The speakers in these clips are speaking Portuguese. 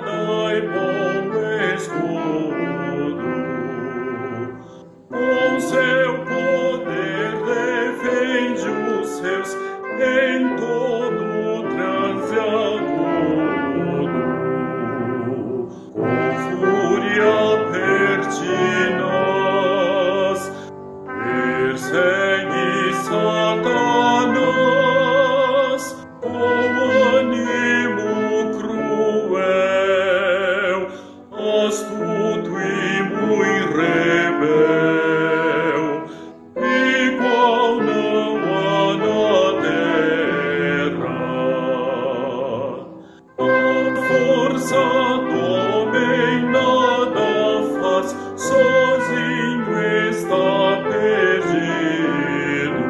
dai bom escudo. Com seu poder defende os seus em todo transe agudo. Com fúria pertinaz persegue Satanás com ânimo cruel, astuto e muito rebel, igual não há na terra. A força do homem nada faz, sozinho está perdido.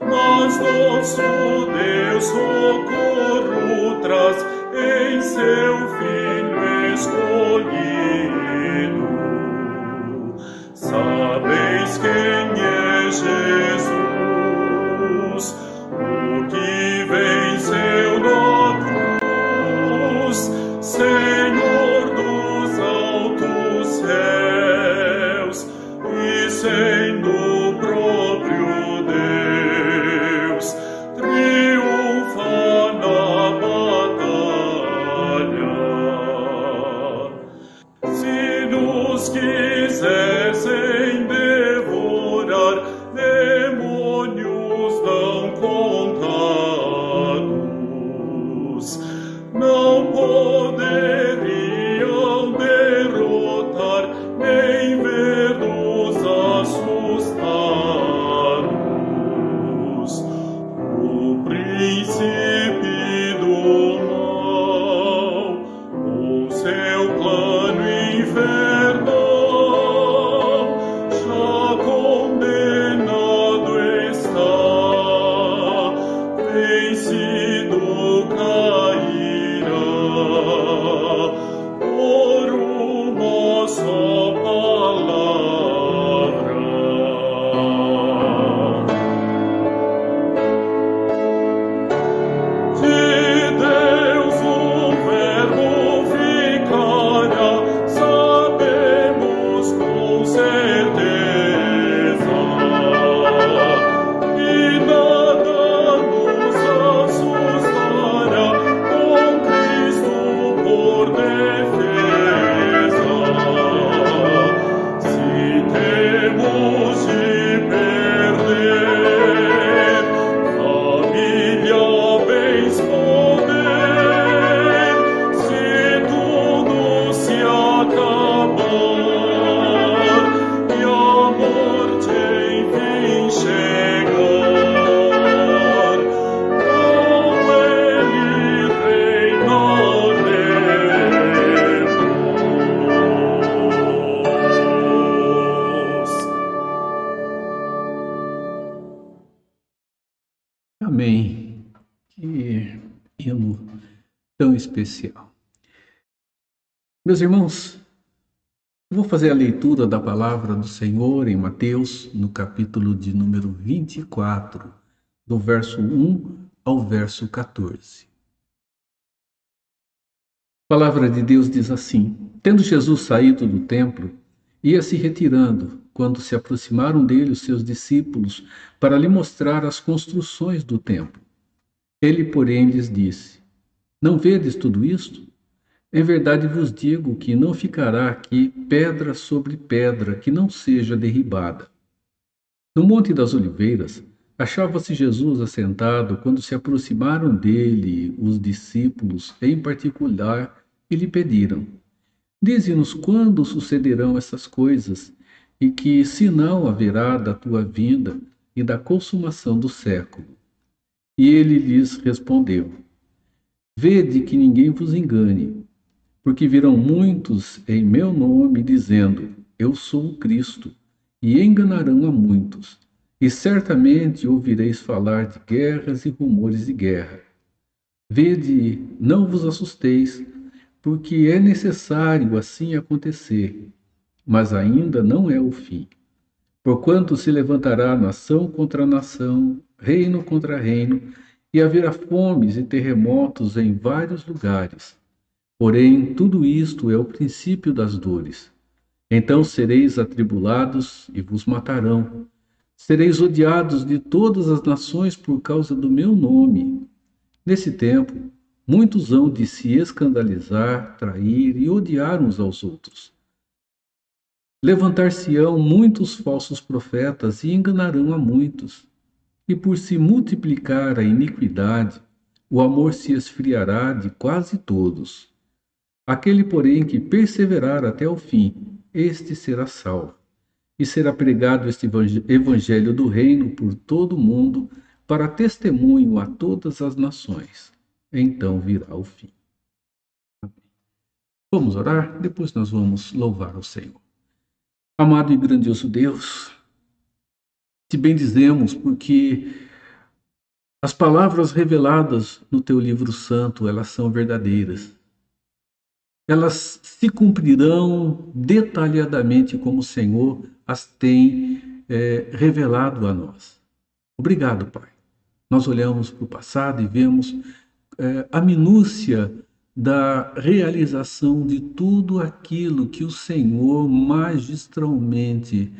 Mas nosso Deus socorro traz em seu Filho escolhido. Sabeis quem é Jesus, o que venceu na cruz, Senhor dos altos céus, e sendo o próprio Deus, triunfa na batalha. Se nos quisessem devorar, demônios não contados, não poderiam derrotar, nem ver-nos assustados. O príncipe do mal, com seu plano infernal, já condenado está, vencido cairá por uma só palavra. De Deus o Verbo ficará, sabemos com certeza, e nada nos assustará, com Cristo por defesa. Se temos de perder família, bens, poder, se tudo se acabar e a morte enfim chegar, com Ele reinaremos. Amém. Que hino tão especial. Meus irmãos, eu vou fazer a leitura da palavra do Senhor em Mateus, no capítulo de número 24, do verso 1 ao verso 14. A palavra de Deus diz assim: Tendo Jesus saído do templo, ia se retirando, quando se aproximaram dele os seus discípulos para lhe mostrar as construções do templo. Ele, porém, lhes disse: Não vedes tudo isto? Em verdade vos digo que não ficará aqui pedra sobre pedra que não seja derribada. No Monte das Oliveiras, achava-se Jesus assentado quando se aproximaram dele os discípulos em particular e lhe pediram: Dize-nos quando sucederão essas coisas e que sinal haverá da tua vinda e da consumação do século. E ele lhes respondeu: Vede que ninguém vos engane, porque virão muitos em meu nome dizendo: Eu sou o Cristo, e enganarão a muitos. E certamente ouvireis falar de guerras e rumores de guerra. Vede, não vos assusteis, porque é necessário assim acontecer, mas ainda não é o fim. Porquanto se levantará nação contra nação, reino contra reino, e haverá fomes e terremotos em vários lugares. Porém, tudo isto é o princípio das dores. Então sereis atribulados e vos matarão. Sereis odiados de todas as nações por causa do meu nome. Nesse tempo, muitos hão de se escandalizar, trair e odiar uns aos outros. Levantar-se-ão muitos falsos profetas e enganarão a muitos. E por se multiplicar a iniquidade, o amor se esfriará de quase todos. Aquele, porém, que perseverar até o fim, este será salvo. E será pregado este evangelho do reino por todo o mundo, para testemunho a todas as nações. Então virá o fim. Amém. Vamos orar, depois nós vamos louvar ao Senhor. Amado e grandioso Deus, te bendizemos porque as palavras reveladas no teu livro santo, elas são verdadeiras. Elas se cumprirão detalhadamente como o Senhor as tem revelado a nós. Obrigado, Pai. Nós olhamos para o passado e vemos a minúcia da realização de tudo aquilo que o Senhor magistralmente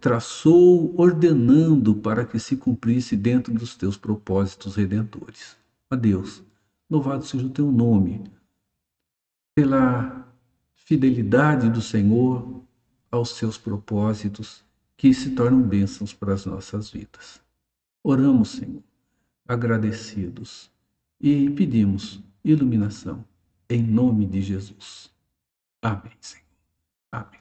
traçou, ordenando para que se cumprisse dentro dos teus propósitos redentores. Ó Deus, louvado seja o teu nome, pela fidelidade do Senhor aos seus propósitos, que se tornam bênçãos para as nossas vidas. Oramos, Senhor, agradecidos, e pedimos iluminação, em nome de Jesus. Amém, Senhor. Amém.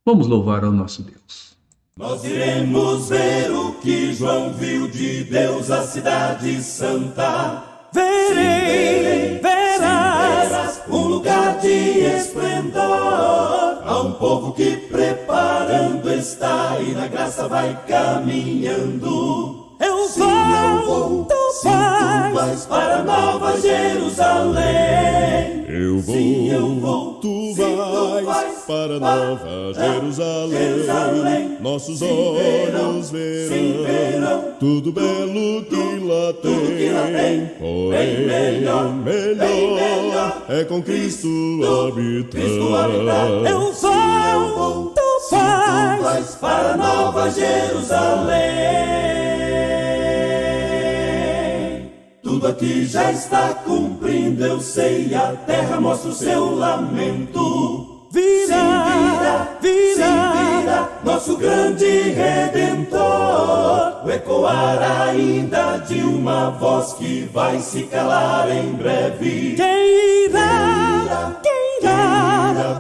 Vamos louvar ao nosso Deus. Nós iremos ver o que João viu de Deus, a cidade santa. Verás um lugar de esplendor. Há um povo que preparando está e na graça vai caminhando. Eu vou, tu vais para Nova Jerusalém. Eu vou, tu vais para Nova Jerusalém. Nossos olhos verão tudo belo que lá tem. Porém, melhor é com Cristo habitar. Eu vou, tu vais para Nova Jerusalém. Tudo aqui já está cumprindo, eu sei, a terra mostra o seu lamento. Virá, nosso grande Redentor. O ecoar ainda de uma voz que vai se calar em breve. Quem irá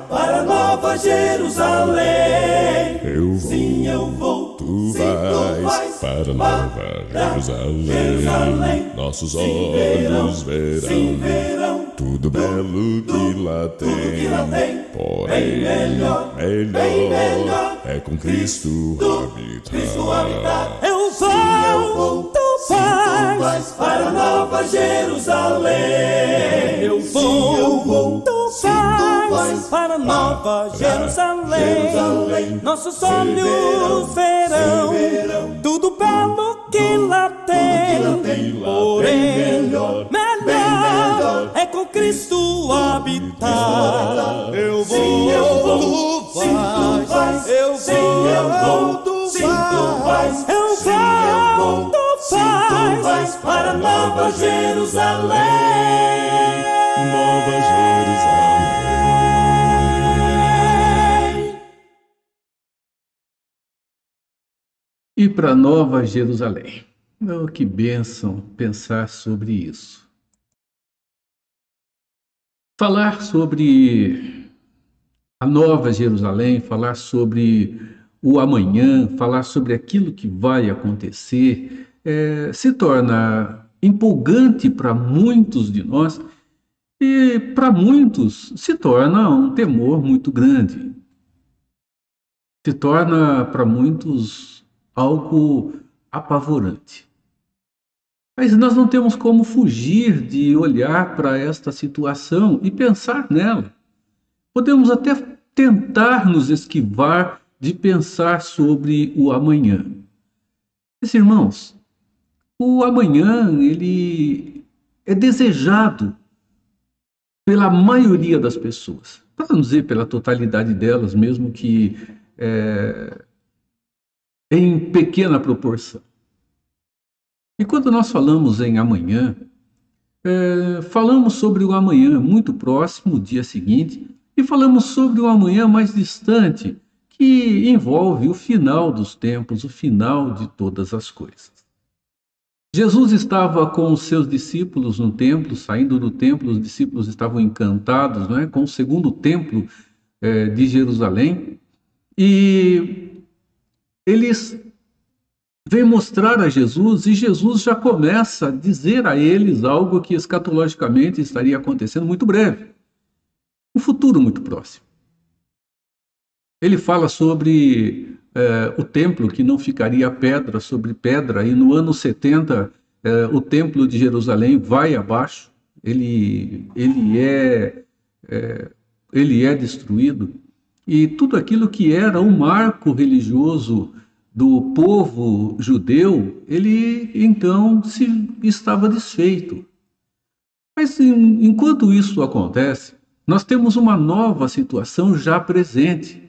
para Nova Jerusalém? Sim, eu vou. Tu vais para Nova Jerusalém. Nossos olhos verão tudo belo que lá tem. Porém, melhor é com Cristo habitar. Eu vou, tu vais para Nova Jerusalém. Eu vou, tu vais para Nova Jerusalém. Nossos olhos verão tudo belo que lá tem. Porém, melhor é com Cristo habitar. Eu vou, tu vais. Eu vou, tu vais. Eu vou, tu vais para Nova Jerusalém. Nova Jerusalém. E para Nova Jerusalém. Oh, que bênção pensar sobre isso. Falar sobre a Nova Jerusalém, falar sobre o amanhã, falar sobre aquilo que vai acontecer, se torna empolgante para muitos de nós e para muitos se torna um temor muito grande. Se torna para muitos algo apavorante. Mas nós não temos como fugir de olhar para esta situação e pensar nela. Podemos até tentar nos esquivar de pensar sobre o amanhã. Mas, irmãos, O amanhã, ele é desejado pela maioria das pessoas, para não dizer pela totalidade delas, mesmo que em pequena proporção. E quando nós falamos em amanhã, falamos sobre o amanhã muito próximo, o dia seguinte, e falamos sobre o amanhã mais distante, que envolve o final dos tempos, o final de todas as coisas. Jesus estava com os seus discípulos no templo, saindo do templo, os discípulos estavam encantados, não é, com o segundo templo de Jerusalém, e eles vêm mostrar a Jesus, e Jesus já começa a dizer a eles algo que escatologicamente estaria acontecendo muito breve, um futuro muito próximo. Ele fala sobre o templo que não ficaria pedra sobre pedra, e no ano 70 o templo de Jerusalém vai abaixo, ele é destruído, e tudo aquilo que era um marco religioso do povo judeu, ele então estava desfeito. Mas enquanto isso acontece, nós temos uma nova situação já presente,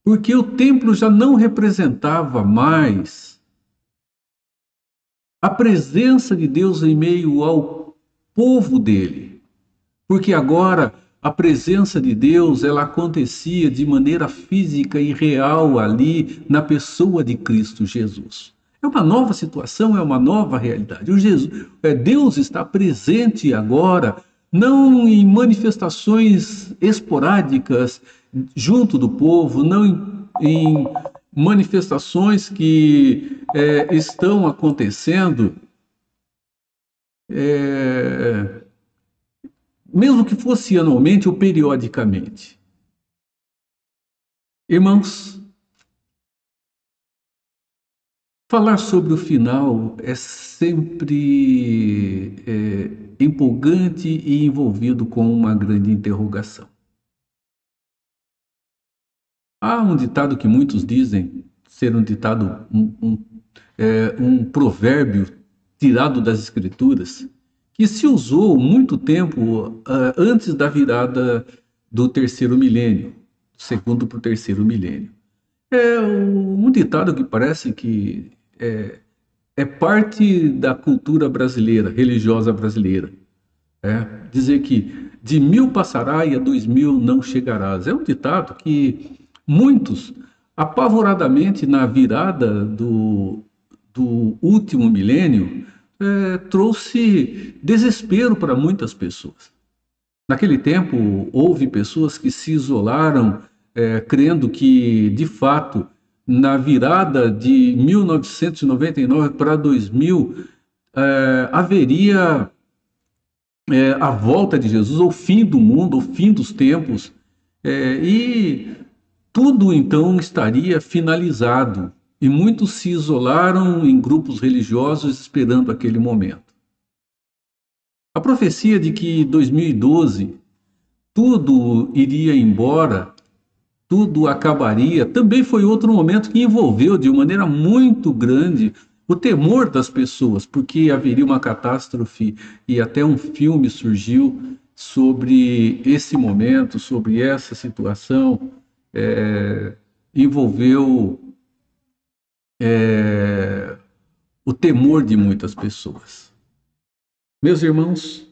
porque o templo já não representava mais a presença de Deus em meio ao povo dele, porque agora a presença de Deus, ela acontecia de maneira física e real ali na pessoa de Cristo Jesus. É uma nova situação, é uma nova realidade. Deus está presente agora, não em manifestações esporádicas junto do povo, não em manifestações que estão acontecendo mesmo que fosse anualmente ou periodicamente. Irmãos, falar sobre o final é sempre empolgante e envolvido com uma grande interrogação. Há um ditado que muitos dizem ser um ditado, um provérbio tirado das Escrituras, que se usou muito tempo antes da virada do terceiro milênio, segundo para o terceiro milênio. É um ditado que parece que é parte da cultura brasileira, religiosa brasileira. Dizer que de 1000 passará e a 2000 não chegarás. É um ditado que muitos, apavoradamente na virada do último milênio, trouxe desespero para muitas pessoas. Naquele tempo, houve pessoas que se isolaram, crendo que, de fato, na virada de 1999 para 2000, haveria a volta de Jesus, o fim do mundo, o fim dos tempos, e tudo então estaria finalizado. E muitos se isolaram em grupos religiosos esperando aquele momento. A profecia de que em 2012 tudo iria embora, tudo acabaria, também foi outro momento que envolveu de maneira muito grande o temor das pessoas, porque haveria uma catástrofe, e até um filme surgiu sobre esse momento, sobre essa situação, envolveu o temor de muitas pessoas. Meus irmãos,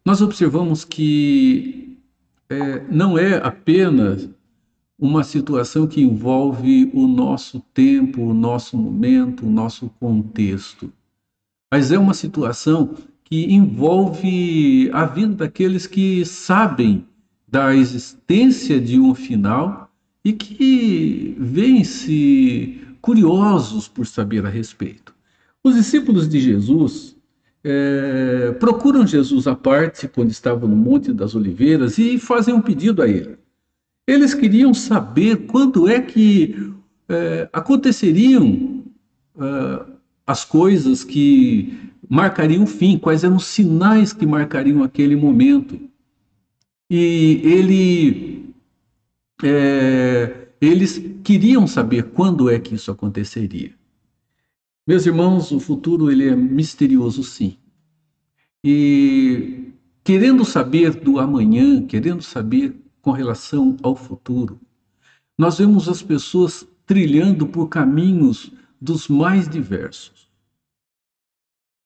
nós observamos que não é apenas uma situação que envolve o nosso tempo, o nosso momento, o nosso contexto, mas é uma situação que envolve a vida daqueles que sabem da existência de um final e que vêm-se curiosos por saber a respeito. Os discípulos de Jesus procuram Jesus à parte quando estavam no Monte das Oliveiras e fazem um pedido a ele. Eles queriam saber quando é que aconteceriam as coisas que marcariam o fim, quais eram os sinais que marcariam aquele momento. E eles queriam saber quando é que isso aconteceria. Meus irmãos, o futuro ele é misterioso, sim. E querendo saber do amanhã, querendo saber com relação ao futuro, nós vemos as pessoas trilhando por caminhos dos mais diversos.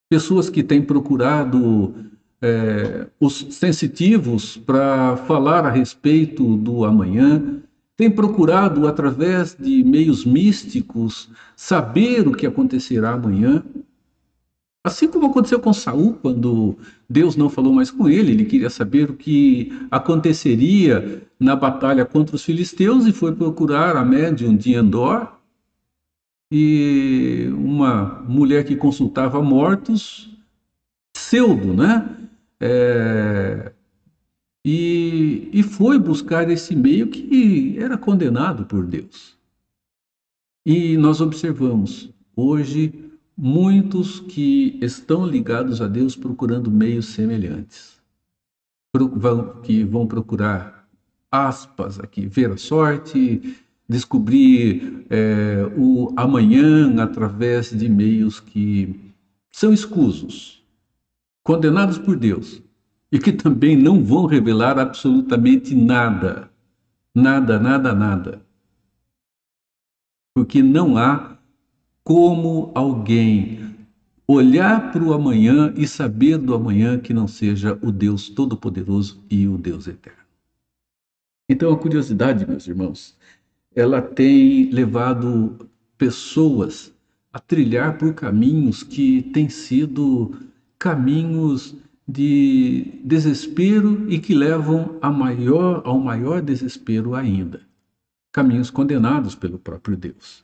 Pessoas que têm procurado os sensitivos para falar a respeito do amanhã, têm procurado, através de meios místicos, saber o que acontecerá amanhã. Assim como aconteceu com Saul, quando Deus não falou mais com ele, ele queria saber o que aconteceria na batalha contra os filisteus e foi procurar a médium de Endor, e uma mulher que consultava mortos, pseudo, né? E foi buscar esse meio que era condenado por Deus. E nós observamos hoje muitos que estão ligados a Deus procurando meios semelhantes, que vão procurar, aspas aqui, ver a sorte, descobrir o amanhã através de meios que são escusos, condenados por Deus, e que também não vão revelar absolutamente nada, nada, nada, nada. Porque não há como alguém olhar para o amanhã e saber do amanhã que não seja o Deus Todo-Poderoso e o Deus Eterno. Então, a curiosidade, meus irmãos, ela tem levado pessoas a trilhar por caminhos que têm sido caminhos de desespero e que levam ao maior desespero ainda. Caminhos condenados pelo próprio Deus.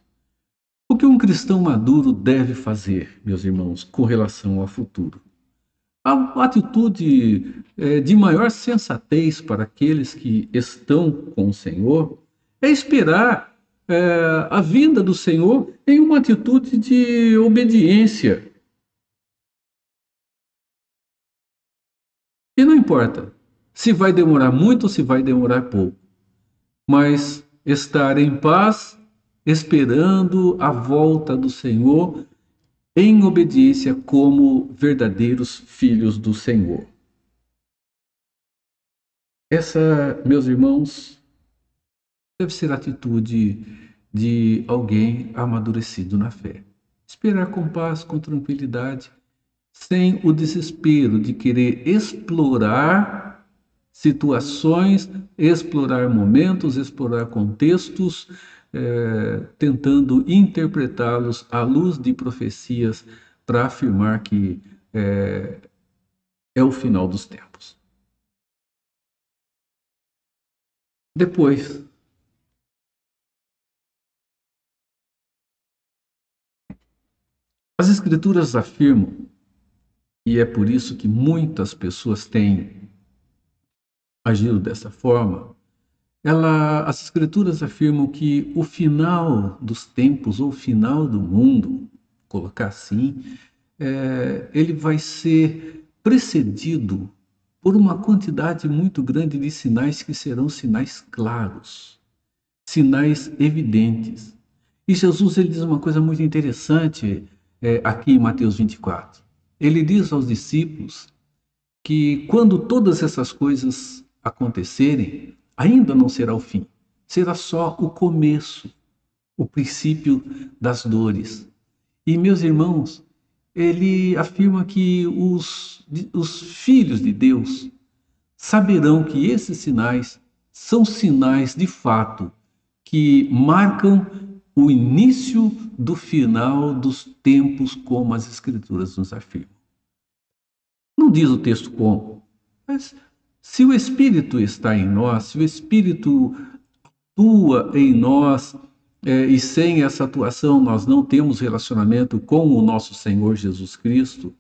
O que um cristão maduro deve fazer, meus irmãos, com relação ao futuro? A atitude de maior sensatez para aqueles que estão com o Senhor é esperar a vinda do Senhor em uma atitude de obediência. E não importa se vai demorar muito ou se vai demorar pouco, mas estar em paz, esperando a volta do Senhor, em obediência como verdadeiros filhos do Senhor. Essa, meus irmãos, deve ser a atitude de alguém amadurecido na fé. Esperar com paz, com tranquilidade, sem o desespero de querer explorar situações, explorar momentos, explorar contextos, tentando interpretá-los à luz de profecias para afirmar que é o final dos tempos. Depois, as Escrituras afirmam, e é por isso que muitas pessoas têm agido dessa forma, as Escrituras afirmam que o final dos tempos, ou o final do mundo, colocar assim, ele vai ser precedido por uma quantidade muito grande de sinais que serão sinais claros, sinais evidentes. E Jesus ele diz uma coisa muito interessante aqui em Mateus 24. Ele diz aos discípulos que quando todas essas coisas acontecerem, ainda não será o fim, será só o começo, o princípio das dores. E, meus irmãos, ele afirma que os filhos de Deus saberão que esses sinais são sinais de fato que marcam o início do final dos tempos, como as Escrituras nos afirmam. Não diz o texto como, mas se o Espírito está em nós, se o Espírito atua em nós, e sem essa atuação nós não temos relacionamento com o nosso Senhor Jesus Cristo,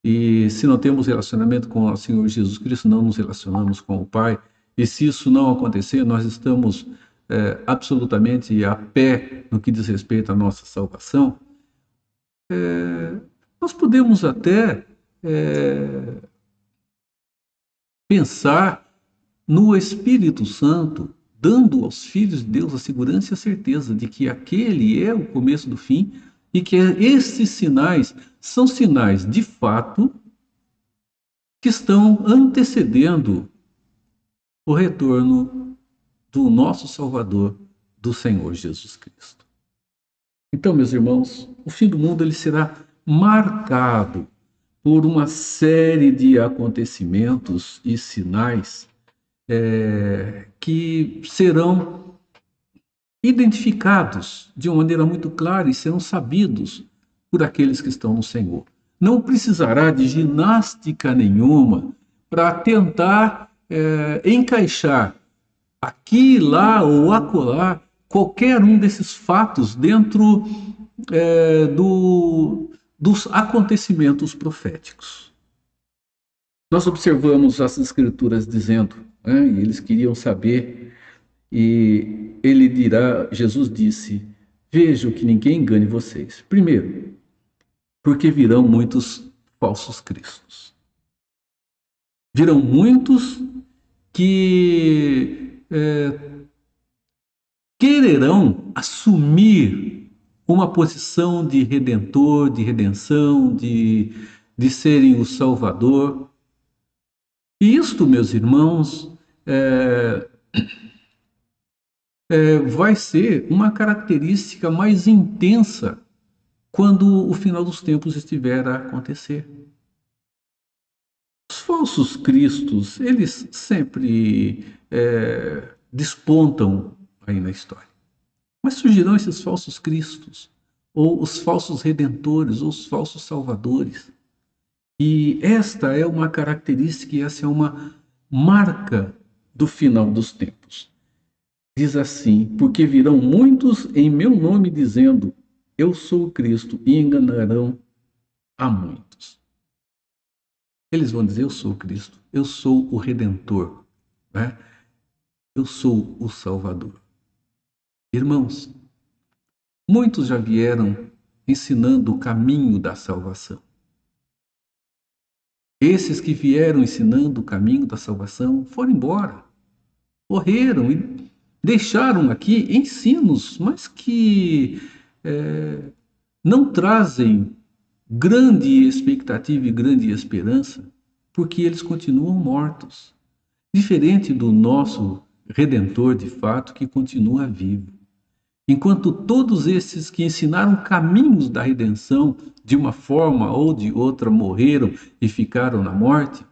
e se não temos relacionamento com o Senhor Jesus Cristo, não nos relacionamos com o Pai, e se isso não acontecer, nós estamos absolutamente a pé no que diz respeito à nossa salvação. Nós podemos até pensar no Espírito Santo, dando aos filhos de Deus a segurança e a certeza de que aquele é o começo do fim e que esses sinais são sinais de fato que estão antecedendo o retorno do nosso Salvador, do Senhor Jesus Cristo. Então, meus irmãos, o fim do mundo ele será marcado por uma série de acontecimentos e sinais que serão identificados de uma maneira muito clara e serão sabidos por aqueles que estão no Senhor. Não precisará de ginástica nenhuma para tentar encaixar aqui, lá ou acolá qualquer um desses fatos dentro dos acontecimentos proféticos. Nós observamos as Escrituras dizendo, e eles queriam saber, e Jesus disse, vejam que ninguém engane vocês. Primeiro, porque virão muitos falsos cristos. Virão muitos que quererão assumir uma posição de redentor, de redenção, de serem o Salvador. E isto, meus irmãos, vai ser uma característica mais intensa quando o final dos tempos estiver a acontecer. Os falsos cristos, eles sempre despontam aí na história. Mas surgirão esses falsos cristos, ou os falsos redentores, ou os falsos salvadores. E esta é uma característica, e essa é uma marca do final dos tempos. Diz assim, porque virão muitos em meu nome dizendo, eu sou o Cristo, e enganarão a muitos. Eles vão dizer, eu sou o Cristo, eu sou o Redentor, né? Eu sou o Salvador. Irmãos, muitos já vieram ensinando o caminho da salvação. Esses que vieram ensinando o caminho da salvação foram embora, morreram e deixaram aqui ensinos, mas que não trazem grande expectativa e grande esperança, porque eles continuam mortos. Diferente do nosso Redentor, de fato, que continua vivo. Enquanto todos esses que ensinaram caminhos da redenção, de uma forma ou de outra, morreram e ficaram na morte,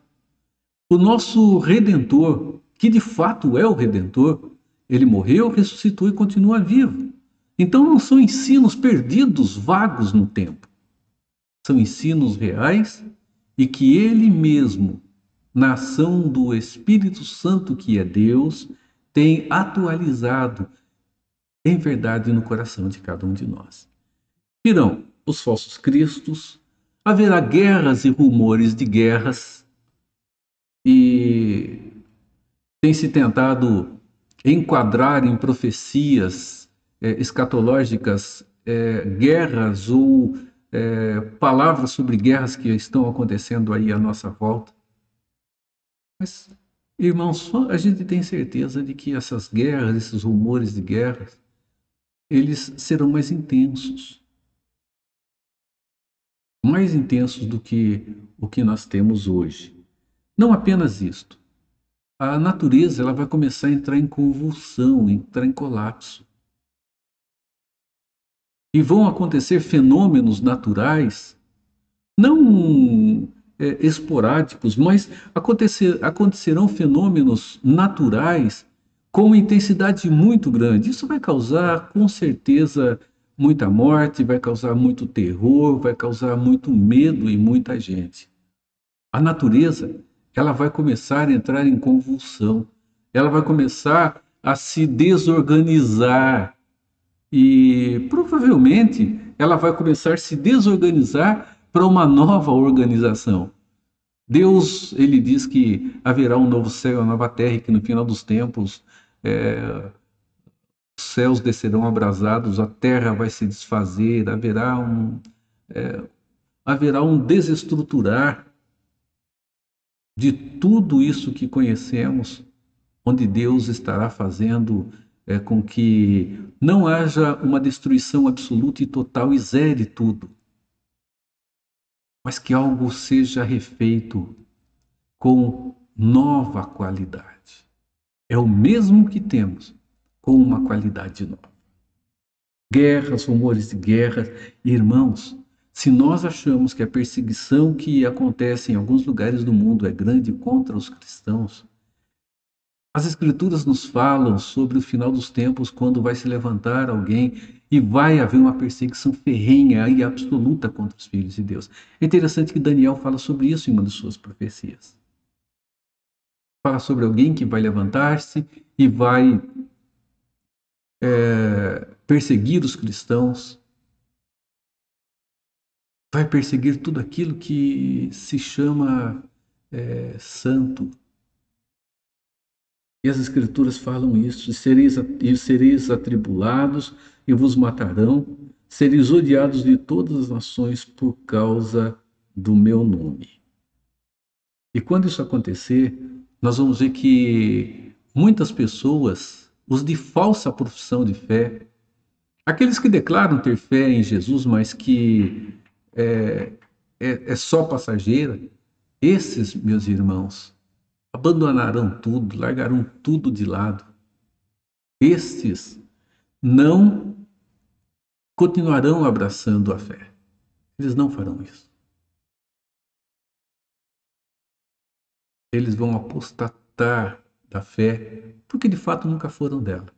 o nosso Redentor, que de fato é o Redentor, ele morreu, ressuscitou e continua vivo. Então não são ensinos perdidos, vagos no tempo. São ensinos reais e que ele mesmo, na ação do Espírito Santo, que é Deus, tem atualizado em verdade no coração de cada um de nós. Virão os falsos cristos, haverá guerras e rumores de guerras, e tem se tentado enquadrar em profecias escatológicas guerras ou palavras sobre guerras que estão acontecendo aí à nossa volta. Mas, irmãos, a gente tem certeza de que essas guerras, esses rumores de guerras, eles serão mais intensos do que o que nós temos hoje. Não apenas isto. A natureza ela vai começar a entrar em convulsão, entrar em colapso. E vão acontecer fenômenos naturais, não esporádicos, mas acontecerão fenômenos naturais com uma intensidade muito grande. Isso vai causar, com certeza, muita morte, vai causar muito terror, vai causar muito medo em muita gente. A natureza, ela vai começar a entrar em convulsão, ela vai começar a se desorganizar e, provavelmente, ela vai começar a se desorganizar para uma nova organização. Deus, ele diz que haverá um novo céu, uma nova terra, e que no final dos tempos os céus descerão abrasados, a terra vai se desfazer, haverá um desestruturar de tudo isso que conhecemos, onde Deus estará fazendo com que não haja uma destruição absoluta e total e zere tudo, mas que algo seja refeito com nova qualidade. É o mesmo que temos, com uma qualidade nova. Guerras, rumores de guerras. Irmãos, se nós achamos que a perseguição que acontece em alguns lugares do mundo é grande contra os cristãos, as Escrituras nos falam sobre o final dos tempos, quando vai se levantar alguém e vai haver uma perseguição ferrenha e absoluta contra os filhos de Deus. É interessante que Daniel fala sobre isso em uma de suas profecias. Fala sobre alguém que vai levantar-se e vai perseguir os cristãos, vai perseguir tudo aquilo que se chama santo. E as Escrituras falam isso: e sereis atribulados e vos matarão, sereis odiados de todas as nações por causa do meu nome. E quando isso acontecer, nós vamos ver que muitas pessoas, os de falsa profissão de fé, aqueles que declaram ter fé em Jesus, mas que é só passageira, esses, meus irmãos, abandonarão tudo, largarão tudo de lado. Estes não continuarão abraçando a fé. Eles não farão isso. Eles vão apostatar da fé, porque de fato nunca foram dela.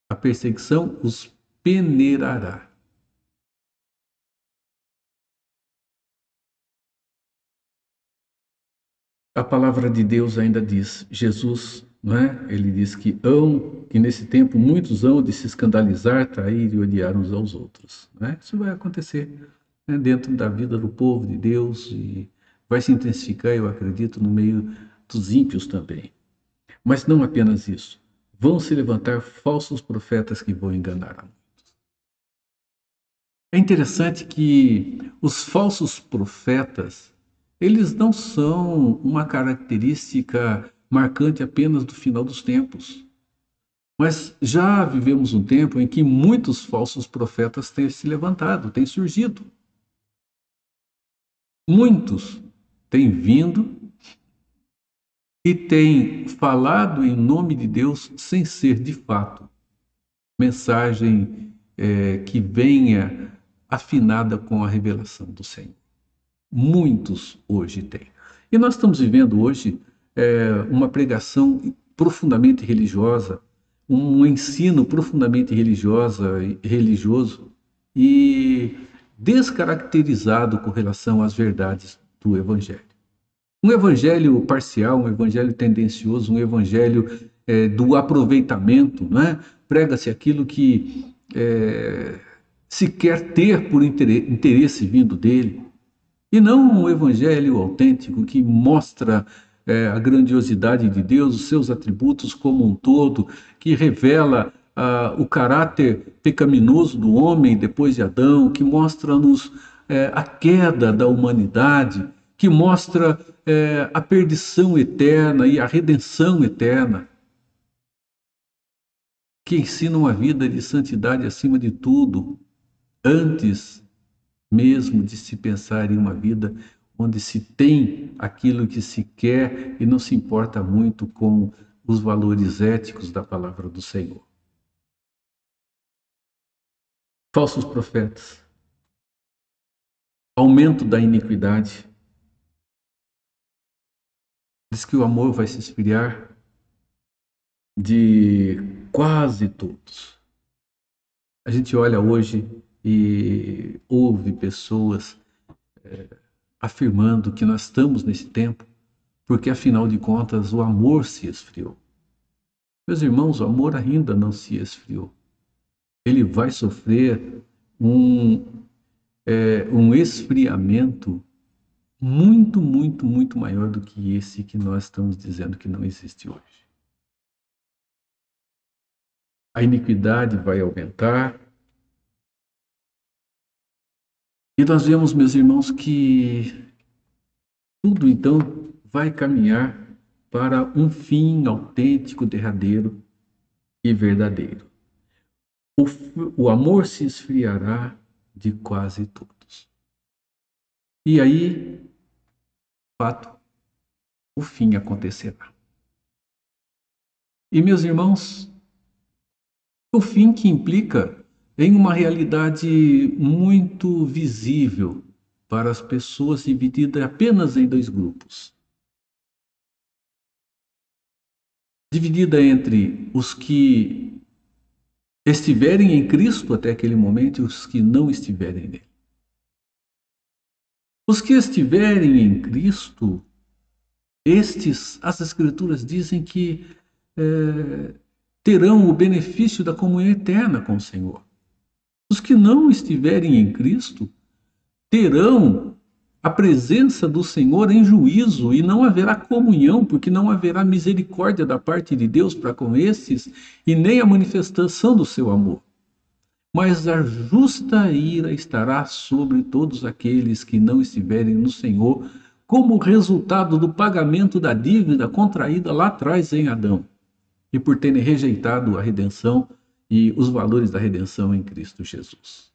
A perseguição os peneirará. A palavra de Deus ainda diz, Jesus, não é? Ele diz que nesse tempo muitos hão de se escandalizar, trair e odiar uns aos outros. Não é? Isso vai acontecer, né, dentro da vida do povo de Deus, e vai se intensificar, eu acredito, no meio dos ímpios também. Mas não apenas isso. Vão se levantar falsos profetas que vão enganar a muitos. É interessante que os falsos profetas, eles não são uma característica marcante apenas do final dos tempos. Mas já vivemos um tempo em que muitos falsos profetas têm se levantado, têm surgido. Muitos têm vindo e têm falado em nome de Deus sem ser, de fato, mensagem que venha afinada com a revelação do Senhor. Muitos hoje têm. E nós estamos vivendo hoje uma pregação profundamente religiosa, um ensino profundamente religioso e descaracterizado com relação às verdades do Evangelho. Um evangelho parcial, um evangelho tendencioso, um evangelho do aproveitamento, não é? Prega-se aquilo que se quer ter por interesse vindo dele, e não um evangelho autêntico que mostra a grandiosidade de Deus, os seus atributos como um todo, que revela o caráter pecaminoso do homem depois de Adão, que mostra-nos a queda da humanidade, que mostra a perdição eterna e a redenção eterna, que ensina uma vida de santidade acima de tudo, antes mesmo de se pensar em uma vida onde se tem aquilo que se quer e não se importa muito com os valores éticos da palavra do Senhor. Falsos profetas, aumento da iniquidade. Diz que o amor vai se esfriar de quase todos. A gente olha hoje e ouve pessoas afirmando que nós estamos nesse tempo porque, afinal de contas, o amor se esfriou. Meus irmãos, o amor ainda não se esfriou. Ele vai sofrer um esfriamento muito, muito, muito maior do que esse que nós estamos dizendo que não existe hoje. A iniquidade vai aumentar. E nós vemos, meus irmãos, que tudo então vai caminhar para um fim autêntico, derradeiro, e verdadeiro. O amor se esfriará de quase todos. E aí, de fato, o fim acontecerá. E, meus irmãos, o fim que implica em uma realidade muito visível para as pessoas, dividida apenas em dois grupos. Dividida entre os que estiverem em Cristo até aquele momento e os que não estiverem nele. Os que estiverem em Cristo, as Escrituras dizem que terão o benefício da comunhão eterna com o Senhor. Os que não estiverem em Cristo terão a presença do Senhor em juízo e não haverá comunhão, porque não haverá misericórdia da parte de Deus para com estes e nem a manifestação do seu amor. Mas a justa ira estará sobre todos aqueles que não estiverem no Senhor, como resultado do pagamento da dívida contraída lá atrás em Adão, e por terem rejeitado a redenção e os valores da redenção em Cristo Jesus.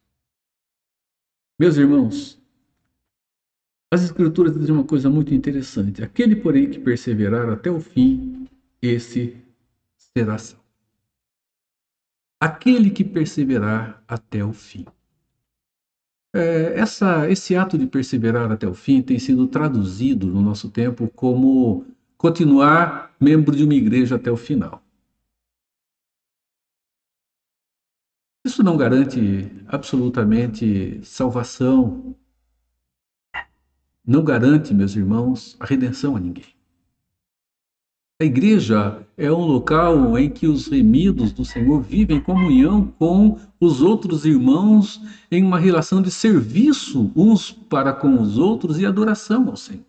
Meus irmãos, as Escrituras dizem uma coisa muito interessante. Aquele, porém, que perseverar até o fim, esse será salvo. Aquele que perseverar até o fim. Esse ato de perseverar até o fim tem sido traduzido no nosso tempo como continuar membro de uma igreja até o final. Isso não garante absolutamente salvação, não garante, meus irmãos, a redenção a ninguém. A igreja é um local em que os remidos do Senhor vivem em comunhão com os outros irmãos em uma relação de serviço uns para com os outros e adoração ao Senhor.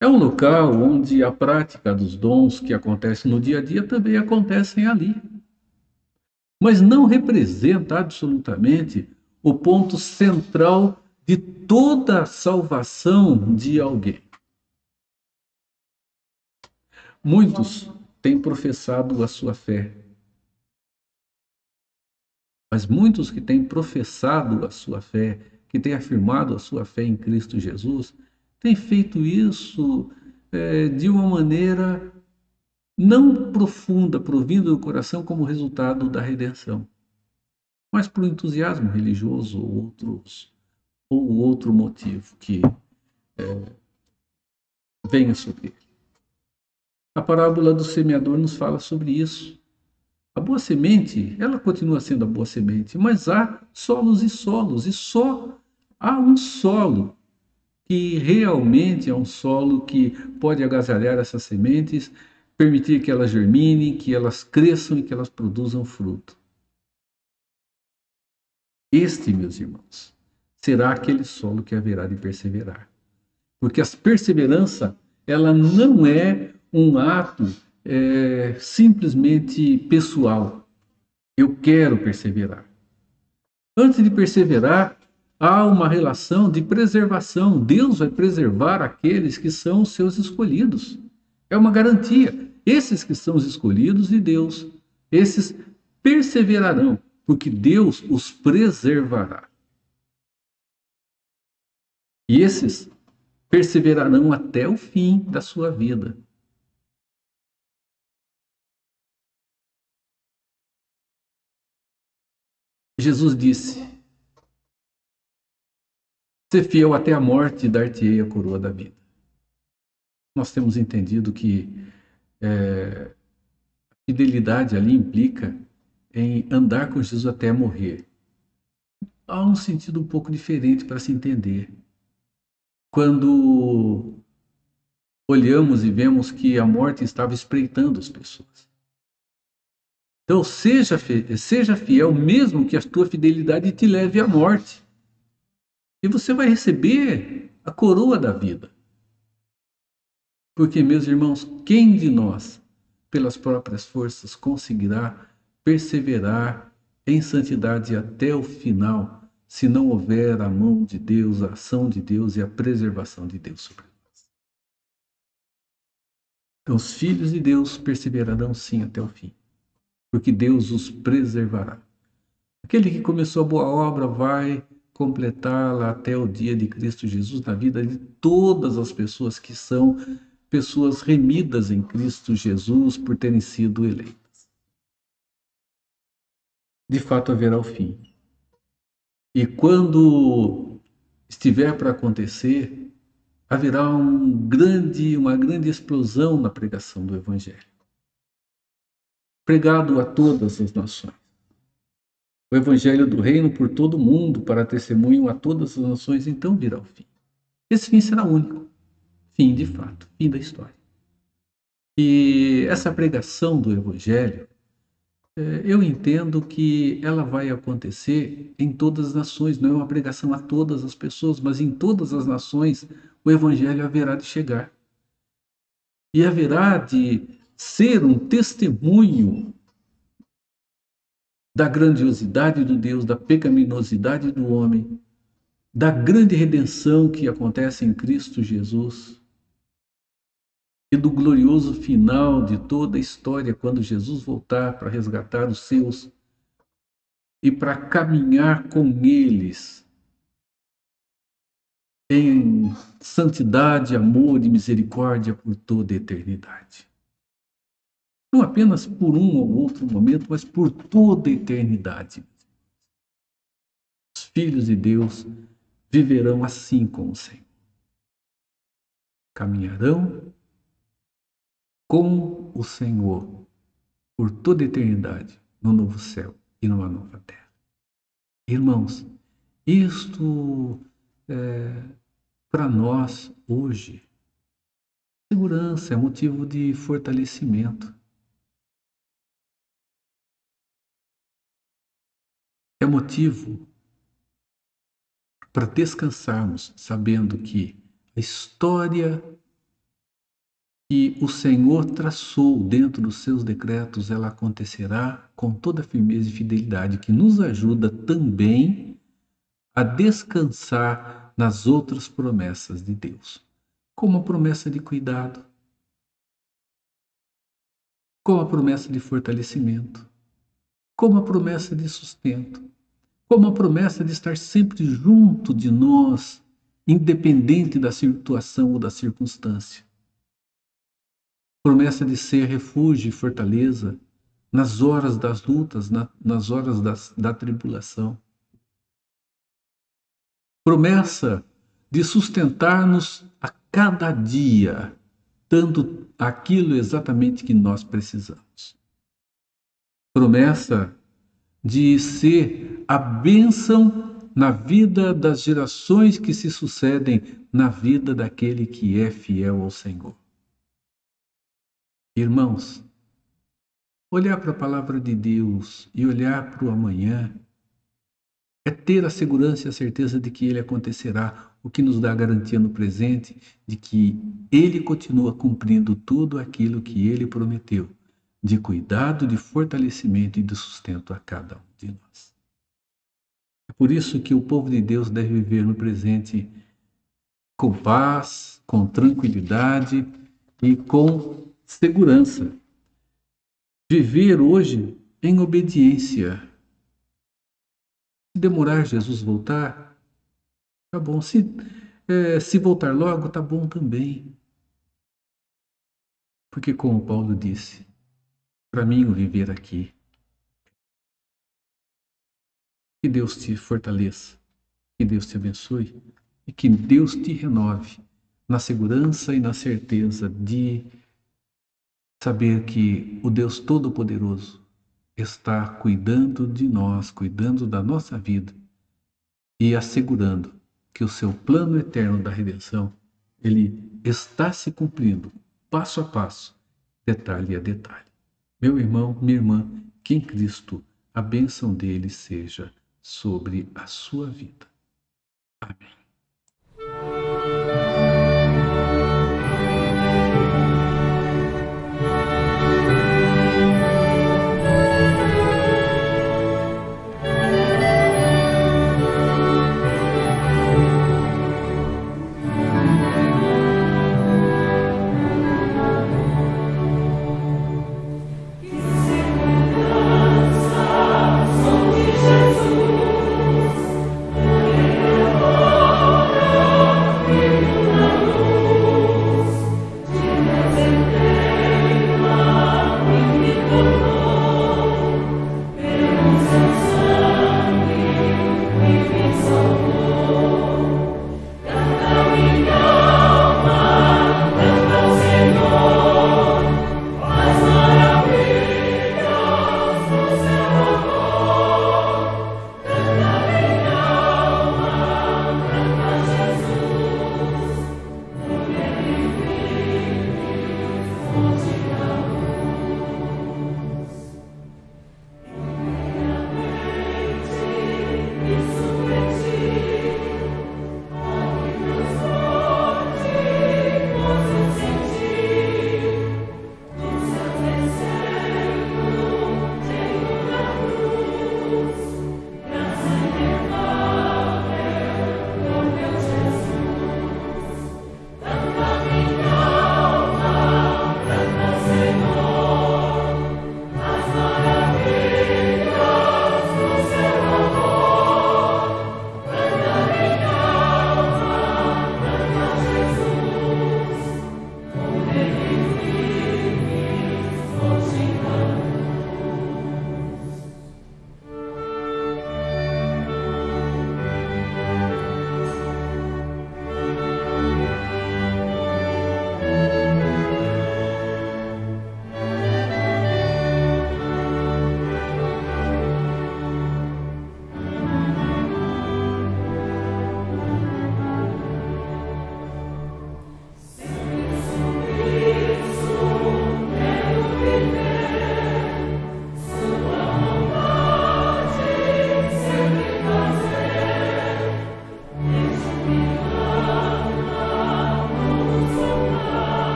É um local onde a prática dos dons que acontecem no dia a dia também acontecem ali. Mas não representa absolutamente o ponto central de toda a salvação de alguém. Muitos têm professado a sua fé, mas muitos que têm professado a sua fé, que têm afirmado a sua fé em Cristo Jesus, têm feito isso de uma maneira não profunda, provinda do coração como resultado da redenção, mas por entusiasmo religioso ou outro motivo que venha sobre ele. A parábola do semeador nos fala sobre isso. A boa semente, ela continua sendo a boa semente, mas há solos e solos, e só há um solo que realmente é um solo que pode agasalhar essas sementes, permitir que elas germinem, que elas cresçam e que elas produzam fruto. Este, meus irmãos, será aquele solo que haverá de perseverar. Porque a perseverança, ela não é um ato simplesmente pessoal. Eu quero perseverar. Antes de perseverar, há uma relação de preservação. Deus vai preservar aqueles que são os seus escolhidos. É uma garantia. Esses que são os escolhidos de Deus, esses perseverarão, porque Deus os preservará. E esses perseverarão até o fim da sua vida. Jesus disse: ser fiel até a morte, dar-te-ei a coroa da vida. Nós temos entendido que a fidelidade ali implica em andar com Jesus até morrer. Há um sentido um pouco diferente para se entender. Quando olhamos e vemos que a morte estava espreitando as pessoas. Então, seja fiel, mesmo que a tua fidelidade te leve à morte. E você vai receber a coroa da vida. Porque, meus irmãos, quem de nós, pelas próprias forças, conseguirá perseverar em santidade até o final, se não houver a mão de Deus, a ação de Deus e a preservação de Deus sobre nós? Então, os filhos de Deus perseverarão sim até o fim, porque Deus os preservará. Aquele que começou a boa obra vai completá-la até o dia de Cristo Jesus na vida de todas as pessoas que são pessoas remidas em Cristo Jesus por terem sido eleitas. De fato haverá o fim. E quando estiver para acontecer, haverá uma grande explosão na pregação do Evangelho, pregado a todas as nações. O Evangelho do Reino por todo o mundo, para testemunho a todas as nações, então virá o fim. Esse fim será único. Fim, de fato. Fim da história. E essa pregação do Evangelho, eu entendo que ela vai acontecer em todas as nações. Não é uma pregação a todas as pessoas, mas em todas as nações o Evangelho haverá de chegar. E haverá de ser um testemunho da grandiosidade do Deus, da pecaminosidade do homem, da grande redenção que acontece em Cristo Jesus e do glorioso final de toda a história, quando Jesus voltar para resgatar os seus e para caminhar com eles em santidade, amor e misericórdia por toda a eternidade. Não apenas por um ou outro momento, mas por toda a eternidade. Os filhos de Deus viverão assim com o Senhor. Caminharão com o Senhor por toda a eternidade no novo céu e numa nova terra. Irmãos, isto para nós hoje, segurança, é motivo de fortalecimento. É motivo para descansarmos, sabendo que a história que o Senhor traçou dentro dos seus decretos, ela acontecerá com toda firmeza e fidelidade, que nos ajuda também a descansar nas outras promessas de Deus, como a promessa de cuidado, como a promessa de fortalecimento, como a promessa de sustento, como a promessa de estar sempre junto de nós, independente da situação ou da circunstância. Promessa de ser refúgio e fortaleza nas horas das lutas, nas horas da tribulação. Promessa de sustentar-nos a cada dia, dando aquilo exatamente que nós precisamos. Promessa de ser a bênção na vida das gerações que se sucedem, na vida daquele que é fiel ao Senhor. Irmãos, olhar para a palavra de Deus e olhar para o amanhã é ter a segurança e a certeza de que ele acontecerá, o que nos dá a garantia no presente de que ele continua cumprindo tudo aquilo que ele prometeu, de cuidado, de fortalecimento e de sustento a cada um de nós. É por isso que o povo de Deus deve viver no presente com paz, com tranquilidade e com segurança. Viver hoje em obediência. Se demorar Jesus voltar, tá bom. Se voltar logo, tá bom também. Porque como Paulo disse, para mim o viver aqui. Que Deus te fortaleça, que Deus te abençoe e que Deus te renove na segurança e na certeza de saber que o Deus Todo-Poderoso está cuidando de nós, cuidando da nossa vida e assegurando que o seu plano eterno da redenção, ele está se cumprindo passo a passo, detalhe a detalhe. Meu irmão, minha irmã, que em Cristo a bênção dele seja sobre a sua vida. Amém.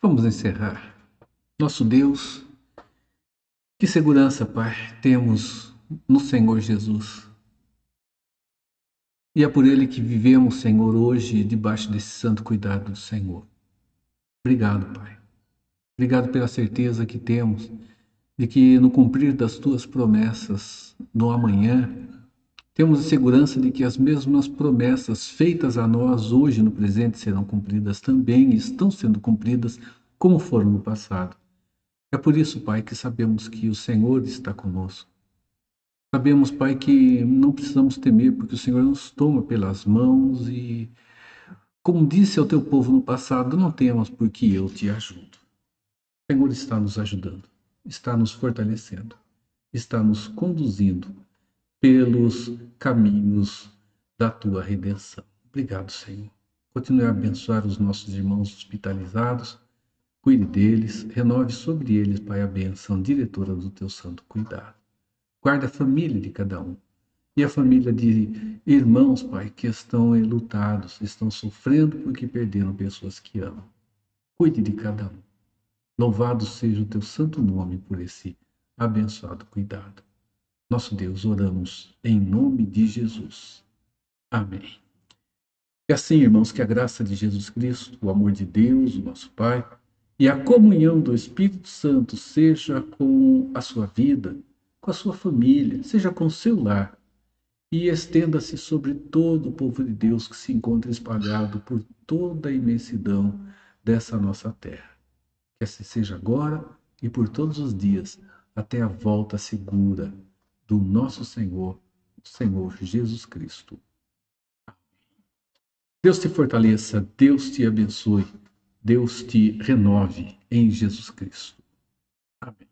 Vamos encerrar. Nosso Deus, que segurança, Pai, temos no Senhor Jesus. E é por Ele que vivemos, Senhor, hoje, debaixo desse santo cuidado do Senhor. Obrigado, Pai. Obrigado pela certeza que temos de que no cumprir das Tuas promessas no amanhã, temos a segurança de que as mesmas promessas feitas a nós hoje no presente serão cumpridas também, estão sendo cumpridas como foram no passado. É por isso, Pai, que sabemos que o Senhor está conosco. Sabemos, Pai, que não precisamos temer, porque o Senhor nos toma pelas mãos e, como disse ao teu povo no passado, não temas, porque eu te ajudo. O Senhor está nos ajudando, está nos fortalecendo, está nos conduzindo pelos caminhos da tua redenção. Obrigado, Senhor. Continue a abençoar os nossos irmãos hospitalizados, cuide deles, renove sobre eles, Pai, a bênção diretora do teu santo cuidado. Guarda a família de cada um e a família de irmãos, Pai, que estão enlutados, estão sofrendo porque perderam pessoas que amam. Cuide de cada um. Louvado seja o teu santo nome por esse abençoado cuidado. Nosso Deus, oramos em nome de Jesus. Amém. E assim, irmãos, que a graça de Jesus Cristo, o amor de Deus, o nosso Pai, e a comunhão do Espírito Santo seja com a sua vida, com a sua família, seja com o seu lar, e estenda-se sobre todo o povo de Deus que se encontra espalhado por toda a imensidão dessa nossa terra. Que assim seja agora e por todos os dias, até a volta segura do nosso Senhor, o Senhor Jesus Cristo. Deus te fortaleça, Deus te abençoe, Deus te renove em Jesus Cristo. Amém.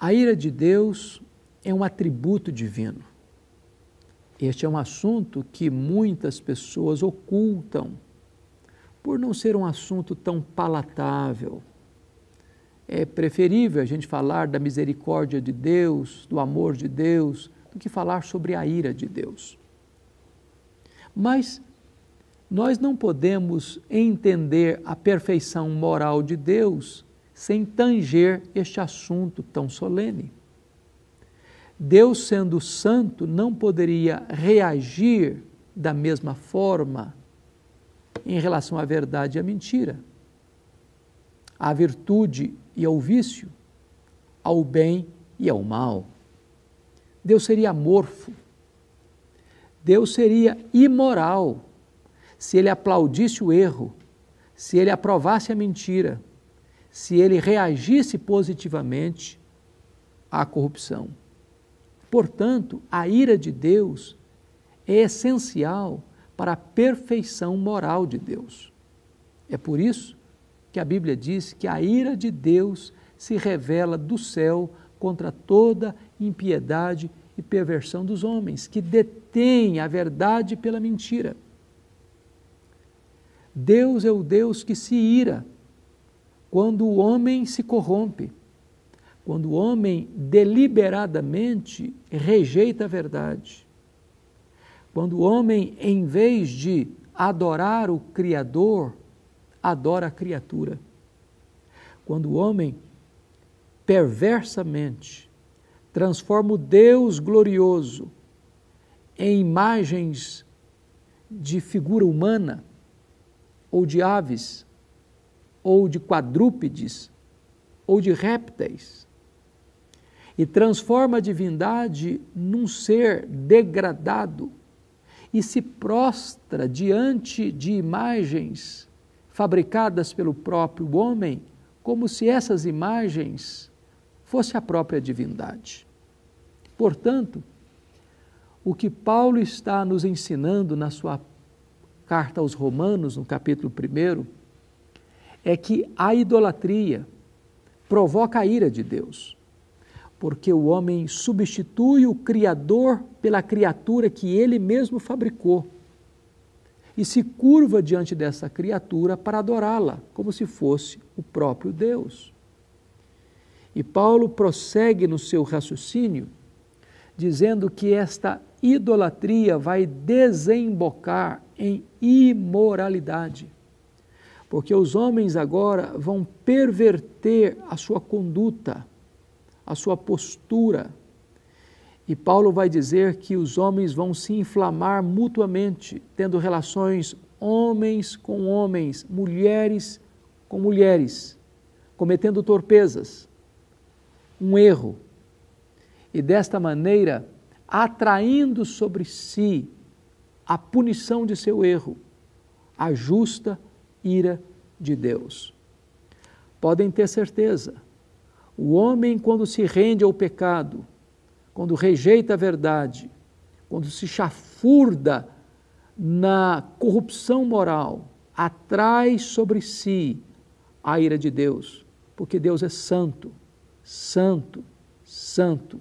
A ira de Deus é um atributo divino. Este é um assunto que muitas pessoas ocultam, por não ser um assunto tão palatável. É preferível a gente falar da misericórdia de Deus, do amor de Deus, do que falar sobre a ira de Deus. Mas nós não podemos entender a perfeição moral de Deus sem tanger este assunto tão solene. Deus, sendo santo, não poderia reagir da mesma forma em relação à verdade e à mentira, à virtude e ao vício, ao bem e ao mal. Deus seria amorfo, Deus seria imoral se ele aplaudisse o erro, se ele aprovasse a mentira, se ele reagisse positivamente à corrupção. Portanto, a ira de Deus é essencial para a perfeição moral de Deus. É por isso que a Bíblia diz que a ira de Deus se revela do céu contra toda impiedade e perversão dos homens, que detêm a verdade pela mentira. Deus é o Deus que se ira quando o homem se corrompe, quando o homem deliberadamente rejeita a verdade, quando o homem, em vez de adorar o Criador, adora a criatura, quando o homem perversamente transforma o Deus glorioso em imagens de figura humana, ou de aves, ou de quadrúpedes, ou de répteis, e transforma a divindade num ser degradado e se prostra diante de imagens fabricadas pelo próprio homem como se essas imagens fossem a própria divindade. Portanto, o que Paulo está nos ensinando na sua carta aos Romanos, no capítulo 1, é que a idolatria provoca a ira de Deus, porque o homem substitui o Criador pela criatura que ele mesmo fabricou e se curva diante dessa criatura para adorá-la, como se fosse o próprio Deus. E Paulo prossegue no seu raciocínio, dizendo que esta idolatria vai desembocar em imoralidade, porque os homens agora vão perverter a sua conduta, a sua postura. E Paulo vai dizer que os homens vão se inflamar mutuamente, tendo relações homens com homens, mulheres com mulheres, cometendo torpezas, um erro. E desta maneira, atraindo sobre si a punição de seu erro, a justa ira de Deus. Podem ter certeza, o homem, quando se rende ao pecado, quando rejeita a verdade, quando se chafurda na corrupção moral, atrai sobre si a ira de Deus, porque Deus é santo, santo, santo,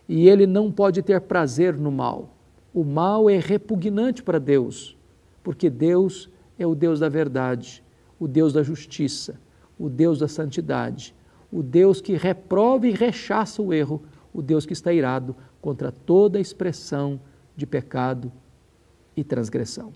e ele não pode ter prazer no mal. O mal é repugnante para Deus, porque Deus é o Deus da verdade, o Deus da justiça, o Deus da santidade, o Deus que reprova e rechaça o erro, o Deus que está irado contra toda expressão de pecado e transgressão.